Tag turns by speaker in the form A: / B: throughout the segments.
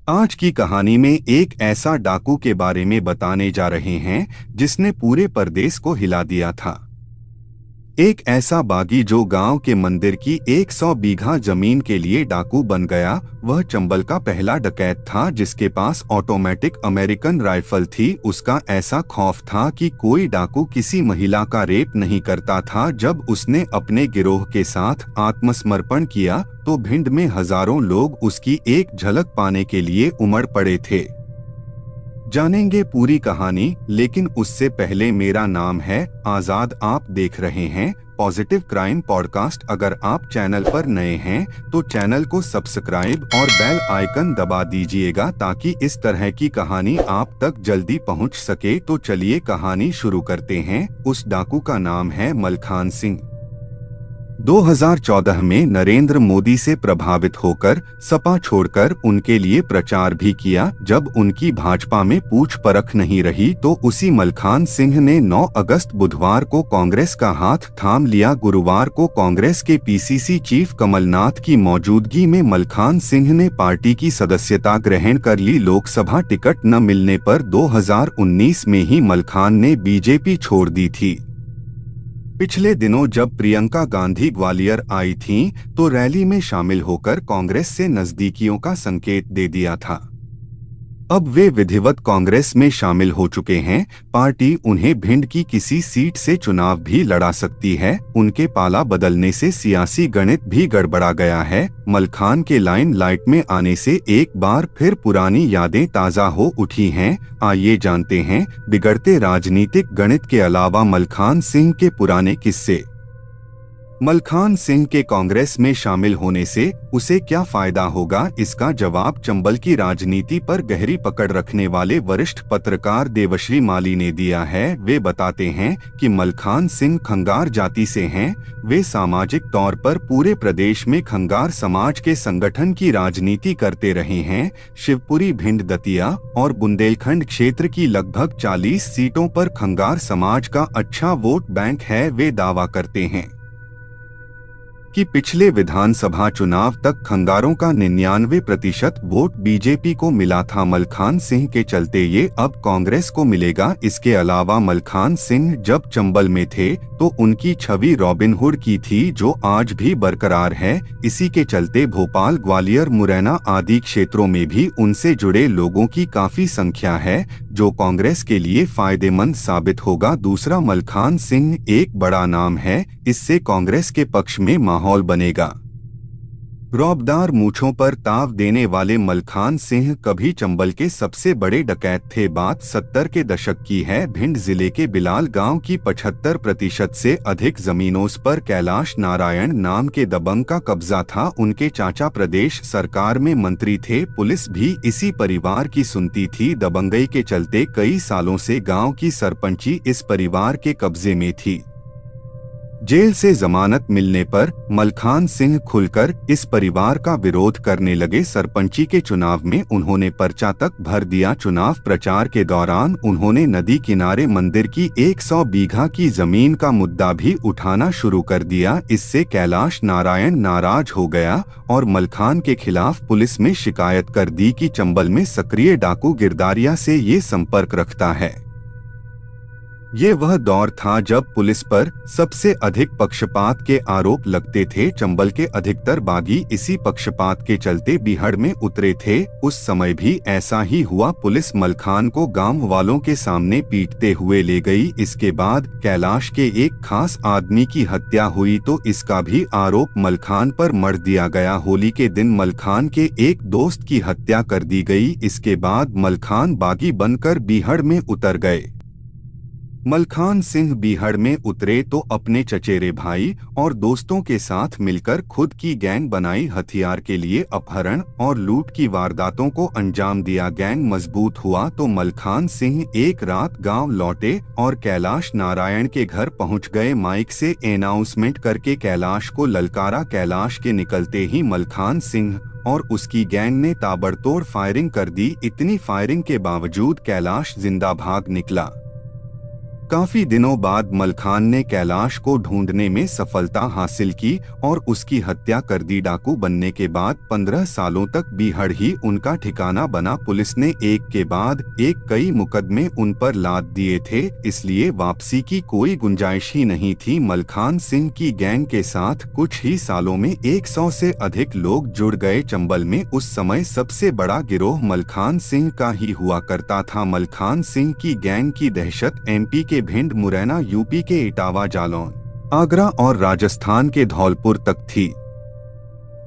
A: आज की कहानी में एक ऐसा डाकू के बारे में बताने जा रहे हैं जिसने पूरे प्रदेश को हिला दिया था। एक ऐसा बागी जो गांव के मंदिर की 100 बीघा जमीन के लिए डाकू बन गया। वह चंबल का पहला डकैत था जिसके पास ऑटोमेटिक अमेरिकन राइफल थी। उसका ऐसा खौफ था कि कोई डाकू किसी महिला का रेप नहीं करता था। जब उसने अपने गिरोह के साथ आत्मसमर्पण किया तो भिंड में हजारों लोग उसकी एक झलक पाने के लिए उमड़ पड़े थे। जानेंगे पूरी कहानी, लेकिन उससे पहले मेरा नाम है आजाद। आप देख रहे हैं पॉजिटिव क्राइम पॉडकास्ट। अगर आप चैनल पर नए हैं तो चैनल को सब्सक्राइब और बेल आइकन दबा दीजिएगा ताकि इस तरह की कहानी आप तक जल्दी पहुंच सके। तो चलिए कहानी शुरू करते हैं। उस डाकू का नाम है मलखान सिंह। 2014 में नरेंद्र मोदी से प्रभावित होकर सपा छोड़कर उनके लिए प्रचार भी किया। जब उनकी भाजपा में पूछ परख नहीं रही तो उसी मलखान सिंह ने 9 अगस्त बुधवार को कांग्रेस का हाथ थाम लिया। गुरुवार को कांग्रेस के पीसीसी चीफ कमलनाथ की मौजूदगी में मलखान सिंह ने पार्टी की सदस्यता ग्रहण कर ली। लोकसभा टिकट न मिलने पर 2019 में ही मलखान ने बीजेपी छोड़ दी थी। पिछले दिनों जब प्रियंका गांधी ग्वालियर आई थीं, तो रैली में शामिल होकर कांग्रेस से नजदीकियों का संकेत दे दिया था। अब वे विधिवत कांग्रेस में शामिल हो चुके हैं। पार्टी उन्हें भिंड की किसी सीट से चुनाव भी लड़ा सकती है। उनके पाला बदलने से सियासी गणित भी गड़बड़ा गया है। मलखान के लाइमलाइट में आने से एक बार फिर पुरानी यादें ताज़ा हो उठी हैं। आइए जानते हैं बिगड़ते राजनीतिक गणित के अलावा मलखान सिंह के पुराने किस्से। मलखान सिंह के कांग्रेस में शामिल होने से उसे क्या फायदा होगा, इसका जवाब चंबल की राजनीति पर गहरी पकड़ रखने वाले वरिष्ठ पत्रकार देवश्री माली ने दिया है। वे बताते हैं कि मलखान सिंह खंगार जाति से हैं। वे सामाजिक तौर पर पूरे प्रदेश में खंगार समाज के संगठन की राजनीति करते रहे हैं। शिवपुरी, भिंड, दतिया और बुंदेलखंड क्षेत्र की लगभग 40 सीटों पर खंगार समाज का अच्छा वोट बैंक है। वे दावा करते हैं कि पिछले विधानसभा चुनाव तक खंगारों का 99% वोट बीजेपी को मिला था। मलखान सिंह के चलते ये अब कांग्रेस को मिलेगा। इसके अलावा मलखान सिंह जब चंबल में थे तो उनकी छवि रॉबिनहुड की थी, जो आज भी बरकरार है। इसी के चलते भोपाल, ग्वालियर, मुरैना आदि क्षेत्रों में भी उनसे जुड़े लोगों की काफी संख्या है, जो कांग्रेस के लिए फायदेमंद साबित होगा। दूसरा, मलखान सिंह एक बड़ा नाम है, इससे कांग्रेस के पक्ष में माहौल बनेगा। रौबदार मूंछों पर ताव देने वाले मलखान सिंह कभी चंबल के सबसे बड़े डकैत थे। बात 70 के दशक की है। भिंड जिले के बिलाल गांव की 75% से अधिक जमीनों पर कैलाश नारायण नाम के दबंग का कब्जा था। उनके चाचा प्रदेश सरकार में मंत्री थे। पुलिस भी इसी परिवार की सुनती थी। दबंगई के चलते कई सालों से गाँव की सरपंची इस परिवार के कब्जे में थी। जेल से जमानत मिलने पर मलखान सिंह खुलकर इस परिवार का विरोध करने लगे। सरपंची के चुनाव में उन्होंने पर्चा तक भर दिया। चुनाव प्रचार के दौरान उन्होंने नदी किनारे मंदिर की 100 बीघा की जमीन का मुद्दा भी उठाना शुरू कर दिया। इससे कैलाश नारायण नाराज हो गया और मलखान के खिलाफ पुलिस में शिकायत कर दी कि चंबल में सक्रिय डाकू गिरदारिया से ये संपर्क रखता है। ये वह दौर था जब पुलिस पर सबसे अधिक पक्षपात के आरोप लगते थे। चंबल के अधिकतर बागी इसी पक्षपात के चलते बीहड़ में उतरे थे। उस समय भी ऐसा ही हुआ। पुलिस मलखान को गांव वालों के सामने पीटते हुए ले गई। इसके बाद कैलाश के एक खास आदमी की हत्या हुई तो इसका भी आरोप मलखान पर मढ़ दिया गया। होली के दिन मलखान के एक दोस्त की हत्या कर दी गई। इसके बाद मलखान बागी बनकर बीहड़ में उतर गए। मलखान सिंह बीहड़ में उतरे तो अपने चचेरे भाई और दोस्तों के साथ मिलकर खुद की गैंग बनाई। हथियार के लिए अपहरण और लूट की वारदातों को अंजाम दिया। गैंग मजबूत हुआ तो मलखान सिंह एक रात गांव लौटे और कैलाश नारायण के घर पहुंच गए। माइक से अनाउंसमेंट करके कैलाश को ललकारा। कैलाश के निकलते ही मलखान सिंह और उसकी गैंग ने ताबड़तोड़ फायरिंग कर दी। इतनी फायरिंग के बावजूद कैलाश जिंदा भाग निकला। काफी दिनों बाद मलखान ने कैलाश को ढूंढने में सफलता हासिल की और उसकी हत्या कर दी। डाकू बनने के बाद 15 सालों तक बीहड़ ही उनका ठिकाना बना। पुलिस ने एक के बाद एक कई मुकदमे उन पर लाद दिए थे, इसलिए वापसी की कोई गुंजाइश ही नहीं थी। मलखान सिंह की गैंग के साथ कुछ ही सालों में 100 से अधिक लोग जुड़ गए। चंबल में उस समय सबसे बड़ा गिरोह मलखान सिंह का ही हुआ करता था। मलखान सिंह की गैंग की दहशत MP के भिंड, मुरैना, UP के इटावा, जालौन, आगरा और राजस्थान के धौलपुर तक थी।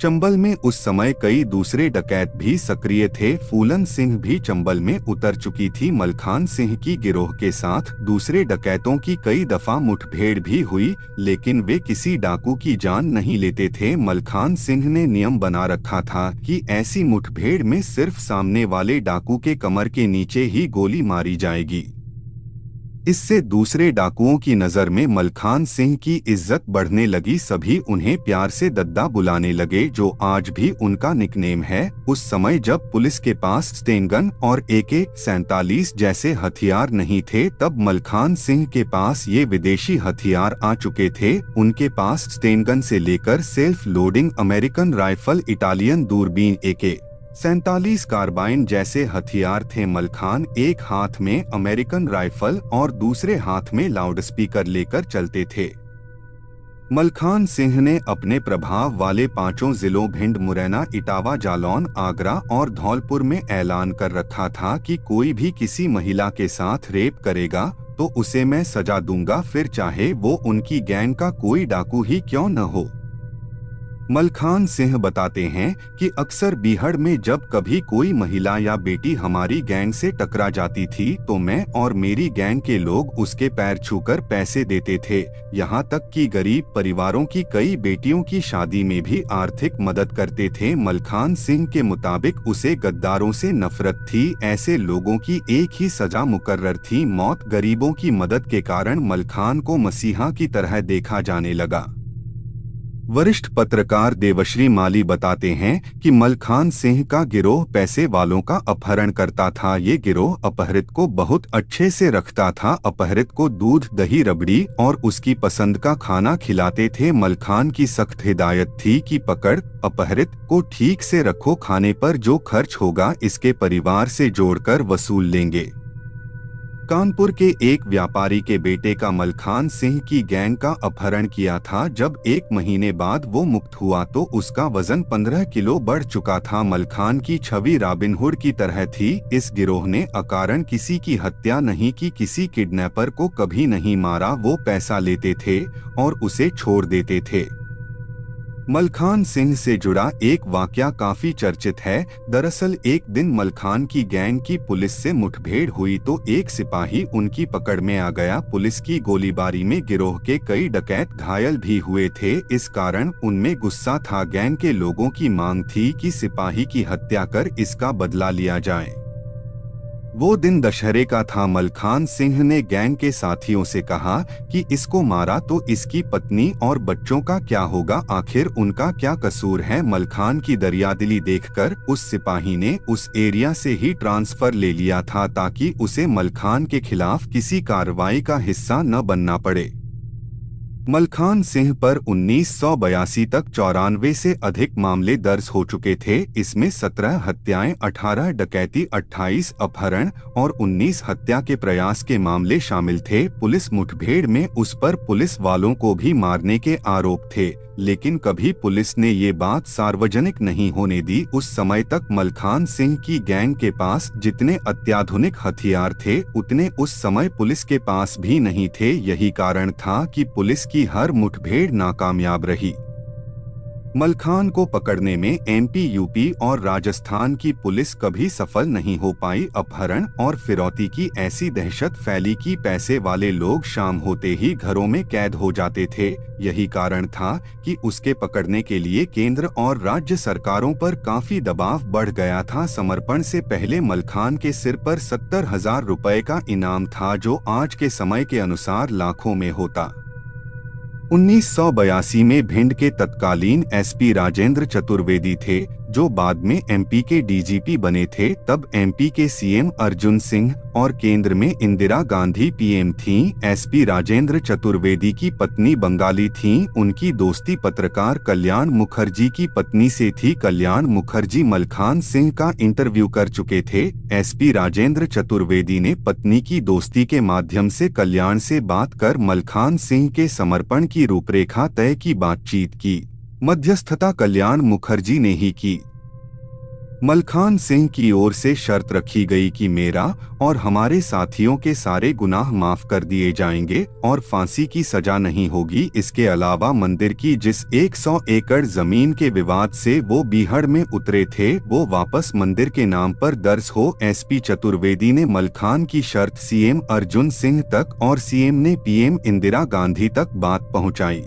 A: चंबल में उस समय कई दूसरे डकैत भी सक्रिय थे। फूलन सिंह भी चंबल में उतर चुकी थी। मलखान सिंह की गिरोह के साथ दूसरे डकैतों की कई दफा मुठभेड़ भी हुई, लेकिन वे किसी डाकू की जान नहीं लेते थे। मलखान सिंह ने नियम बना रखा था कि ऐसी मुठभेड़ में सिर्फ सामने वाले डाकू के कमर के नीचे ही गोली मारी जाएगी। इससे दूसरे डाकुओं की नजर में मलखान सिंह की इज्जत बढ़ने लगी। सभी उन्हें प्यार से दद्दा बुलाने लगे, जो आज भी उनका निकनेम है। उस समय जब पुलिस के पास स्टेनगन और AK-47 जैसे हथियार नहीं थे, तब मलखान सिंह के पास ये विदेशी हथियार आ चुके थे। उनके पास स्टेनगन से लेकर self loading American rifle, Italian दूरबीन, AK-47 कार्बाइन जैसे हथियार थे। मलखान एक हाथ में अमेरिकन राइफल और दूसरे हाथ में लाउडस्पीकर लेकर चलते थे। मलखान सिंह ने अपने प्रभाव वाले 5 जिलों भिंड, मुरैना, इटावा, जालौन, आगरा और धौलपुर में ऐलान कर रखा था कि कोई भी किसी महिला के साथ रेप करेगा तो उसे मैं सजा दूंगा, फिर चाहे वो उनकी गैंग का कोई डाकू ही क्यों न हो। मलखान सिंह बताते हैं कि अक्सर बीहड़ में जब कभी कोई महिला या बेटी हमारी गैंग से टकरा जाती थी तो मैं और मेरी गैंग के लोग उसके पैर छूकर पैसे देते थे। यहाँ तक कि गरीब परिवारों की कई बेटियों की शादी में भी आर्थिक मदद करते थे। मलखान सिंह के मुताबिक उसे गद्दारों से नफरत थी। ऐसे लोगों की एक ही सजा मुकर्रर थी, मौत। गरीबों की मदद के कारण मलखान को मसीहा की तरह देखा जाने लगा। वरिष्ठ पत्रकार देवश्री माली बताते हैं कि मलखान सिंह का गिरोह पैसे वालों का अपहरण करता था। ये गिरोह अपहरित को बहुत अच्छे से रखता था। अपहरित को दूध, दही, रबड़ी और उसकी पसंद का खाना खिलाते थे। मलखान की सख्त हिदायत थी कि पकड़ अपहरित को ठीक से रखो, खाने पर जो खर्च होगा इसके परिवार से जोड़कर वसूल लेंगे। कानपुर के एक व्यापारी के बेटे का मलखान सिंह की गैंग का अपहरण किया था। जब 1 महीने बाद वो मुक्त हुआ तो उसका वजन 15 किलो बढ़ चुका था। मलखान की छवि रॉबिनहुड की तरह थी। इस गिरोह ने अकारण किसी की हत्या नहीं की, किसी किडनैपर को कभी नहीं मारा। वो पैसा लेते थे और उसे छोड़ देते थे। मलखान सिंह से जुड़ा एक वाकया काफी चर्चित है। दरअसल एक दिन मलखान की गैंग की पुलिस से मुठभेड़ हुई तो एक सिपाही उनकी पकड़ में आ गया। पुलिस की गोलीबारी में गिरोह के कई डकैत घायल भी हुए थे। इस कारण उनमें गुस्सा था। गैंग के लोगों की मांग थी कि सिपाही की हत्या कर इसका बदला लिया जाए। वो दिन दशहरे का था। मलखान सिंह ने गैंग के साथियों से कहा कि इसको मारा तो इसकी पत्नी और बच्चों का क्या होगा, आखिर उनका क्या कसूर है। मलखान की दरियादिली देखकर उस सिपाही ने उस एरिया से ही ट्रांसफर ले लिया था ताकि उसे मलखान के खिलाफ किसी कार्रवाई का हिस्सा न बनना पड़े। मलखान सिंह पर 1982 तक 94 से अधिक मामले दर्ज हो चुके थे। इसमें 17 हत्याएं, 18 डकैती, 28 अपहरण और 19 हत्या के प्रयास के मामले शामिल थे। पुलिस मुठभेड़ में उस पर पुलिस वालों को भी मारने के आरोप थे, लेकिन कभी पुलिस ने ये बात सार्वजनिक नहीं होने दी। उस समय तक मलखान सिंह की गैंग के पास जितने अत्याधुनिक हथियार थे उतने उस समय पुलिस के पास भी नहीं थे। यही कारण था कि पुलिस की हर मुठभेड़ नाकामयाब रही। मलखान को पकड़ने में MP, UP और राजस्थान की पुलिस कभी सफल नहीं हो पाई। अपहरण और फिरौती की ऐसी दहशत फैली कि पैसे वाले लोग शाम होते ही घरों में कैद हो जाते थे। यही कारण था कि उसके पकड़ने के लिए केंद्र और राज्य सरकारों पर काफी दबाव बढ़ गया था। समर्पण से पहले मलखान के सिर पर 70,000 रुपए का इनाम था, जो आज के समय के अनुसार लाखों में होता। 1982 में भिंड के तत्कालीन SP राजेंद्र चतुर्वेदी थे, जो बाद में एमपी के डीजीपी बने थे। तब एमपी के सीएम अर्जुन सिंह और केंद्र में इंदिरा गांधी पीएम थीं। एसपी राजेंद्र चतुर्वेदी की पत्नी बंगाली थीं। उनकी दोस्ती पत्रकार कल्याण मुखर्जी की पत्नी से थी। कल्याण मुखर्जी मलखान सिंह का इंटरव्यू कर चुके थे। एसपी राजेंद्र चतुर्वेदी ने पत्नी की दोस्ती के माध्यम से कल्याण से बात कर मलखान सिंह के समर्पण की रूपरेखा तय की। बातचीत की मध्यस्थता कल्याण मुखर्जी ने ही की। मलखान सिंह की ओर से शर्त रखी गई कि मेरा और हमारे साथियों के सारे गुनाह माफ कर दिए जाएंगे और फांसी की सजा नहीं होगी। इसके अलावा मंदिर की जिस 100 एकड़ जमीन के विवाद से वो बीहड़ में उतरे थे वो वापस मंदिर के नाम पर दर्ज हो। एसपी चतुर्वेदी ने मलखान की शर्त सीएम अर्जुन सिंह तक और सीएम ने पीएम इंदिरा गांधी तक बात पहुंचाई।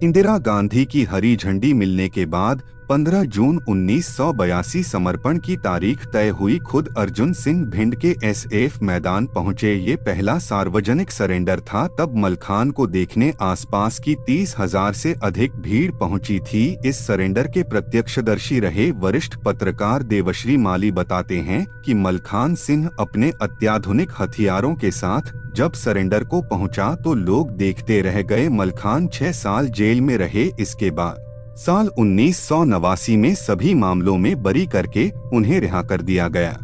A: इंदिरा गांधी की हरी झंडी मिलने के बाद 15 जून 1982 समर्पण की तारीख तय हुई। खुद अर्जुन सिंह भिंड के एसएफ मैदान पहुंचे। ये पहला सार्वजनिक सरेंडर था। तब मलखान को देखने आसपास की 30,000 से अधिक भीड़ पहुंची थी। इस सरेंडर के प्रत्यक्षदर्शी रहे वरिष्ठ पत्रकार देवश्री माली बताते हैं कि मलखान सिंह अपने अत्याधुनिक हथियारों के साथ जब सरेंडर को पहुंचा तो लोग देखते रह गए। मलखान 6 साल जेल में रहे। इसके बाद साल 1989 में सभी मामलों में बरी करके उन्हें रिहा कर दिया गया।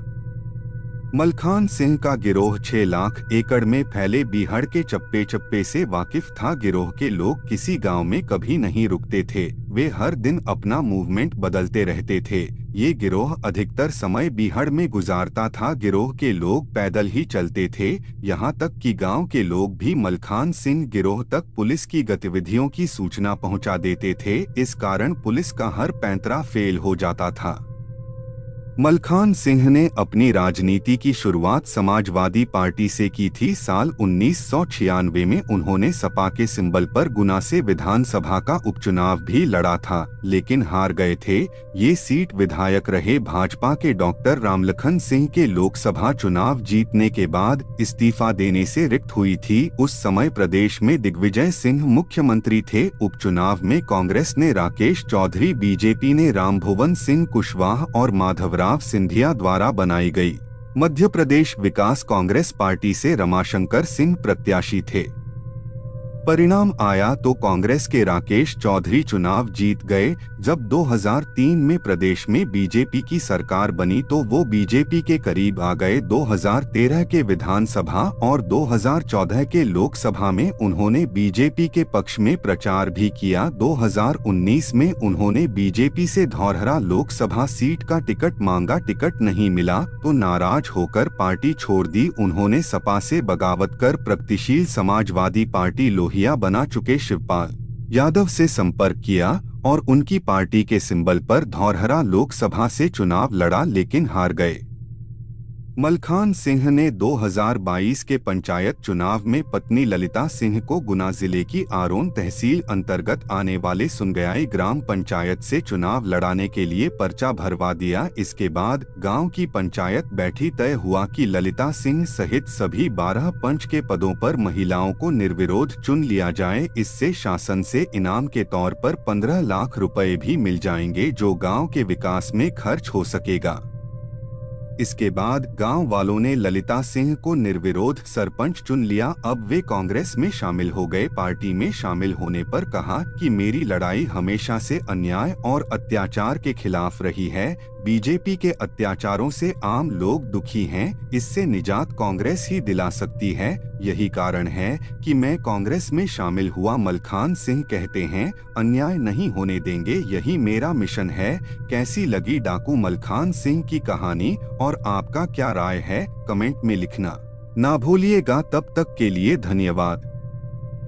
A: मलखान सिंह का गिरोह 6 लाख एकड़ में फैले बीहड़ के चप्पे चप्पे से वाकिफ था। गिरोह के लोग किसी गांव में कभी नहीं रुकते थे। वे हर दिन अपना मूवमेंट बदलते रहते थे। ये गिरोह अधिकतर समय बीहड़ में गुजारता था। गिरोह के लोग पैदल ही चलते थे। यहाँ तक कि गांव के लोग भी मलखान सिंह गिरोह तक पुलिस की गतिविधियों की सूचना पहुँचा देते थे। इस कारण पुलिस का हर पैंतरा फेल हो जाता था। मलखान सिंह ने अपनी राजनीति की शुरुआत समाजवादी पार्टी से की थी। साल 1996 में उन्होंने सपा के सिंबल पर गुना से विधानसभा का उपचुनाव भी लड़ा था, लेकिन हार गए थे। ये सीट विधायक रहे भाजपा के डॉक्टर रामलखन सिंह के लोकसभा चुनाव जीतने के बाद इस्तीफा देने से रिक्त हुई थी। उस समय प्रदेश में दिग्विजय सिंह मुख्यमंत्री थे। उपचुनाव में कांग्रेस ने राकेश चौधरी, बीजेपी ने रामभुवन सिंह कुशवाहा और माधवराव सिंधिया द्वारा बनाई गई। मध्य प्रदेश विकास कांग्रेस पार्टी से रमाशंकर सिंह प्रत्याशी थे। परिणाम आया तो कांग्रेस के राकेश चौधरी चुनाव जीत गए। जब 2003 में प्रदेश में बीजेपी की सरकार बनी तो वो बीजेपी के करीब आ गए। 2013 के विधानसभा और 2014 के लोकसभा में उन्होंने बीजेपी के पक्ष में प्रचार भी किया। 2019 में उन्होंने बीजेपी से धौरहरा लोकसभा सीट का टिकट मांगा। टिकट नहीं मिला तो नाराज होकर पार्टी छोड़ दी। उन्होंने सपा से बगावत कर प्रगतिशील समाजवादी पार्टी लोहिया बना चुके शिवपाल यादव से संपर्क किया और उनकी पार्टी के सिंबल पर धौरहरा लोकसभा से चुनाव लड़ा, लेकिन हार गए। मलखान सिंह ने 2022 के पंचायत चुनाव में पत्नी ललिता सिंह को गुना जिले की आरोन तहसील अंतर्गत आने वाले सुनगयाई ग्राम पंचायत से चुनाव लड़ाने के लिए पर्चा भरवा दिया। इसके बाद गांव की पंचायत बैठी। तय हुआ कि ललिता सिंह सहित सभी 12 पंच के पदों पर महिलाओं को निर्विरोध चुन लिया जाए। इससे शासन से इनाम के तौर पर 15 लाख रुपए भी मिल जाएंगे, जो गाँव के विकास में खर्च हो सकेगा। इसके बाद गांव वालों ने ललिता सिंह को निर्विरोध सरपंच चुन लिया। अब वे कांग्रेस में शामिल हो गए। पार्टी में शामिल होने पर कहा कि मेरी लड़ाई हमेशा से अन्याय और अत्याचार के खिलाफ रही है। बीजेपी के अत्याचारों से आम लोग दुखी हैं। इससे निजात कांग्रेस ही दिला सकती है। यही कारण है कि मैं कांग्रेस में शामिल हुआ। मलखान सिंह कहते हैं, अन्याय नहीं होने देंगे, यही मेरा मिशन है। कैसी लगी डाकू मलखान सिंह की कहानी और आपका क्या राय है, कमेंट में लिखना ना भूलिएगा। तब तक के लिए धन्यवाद।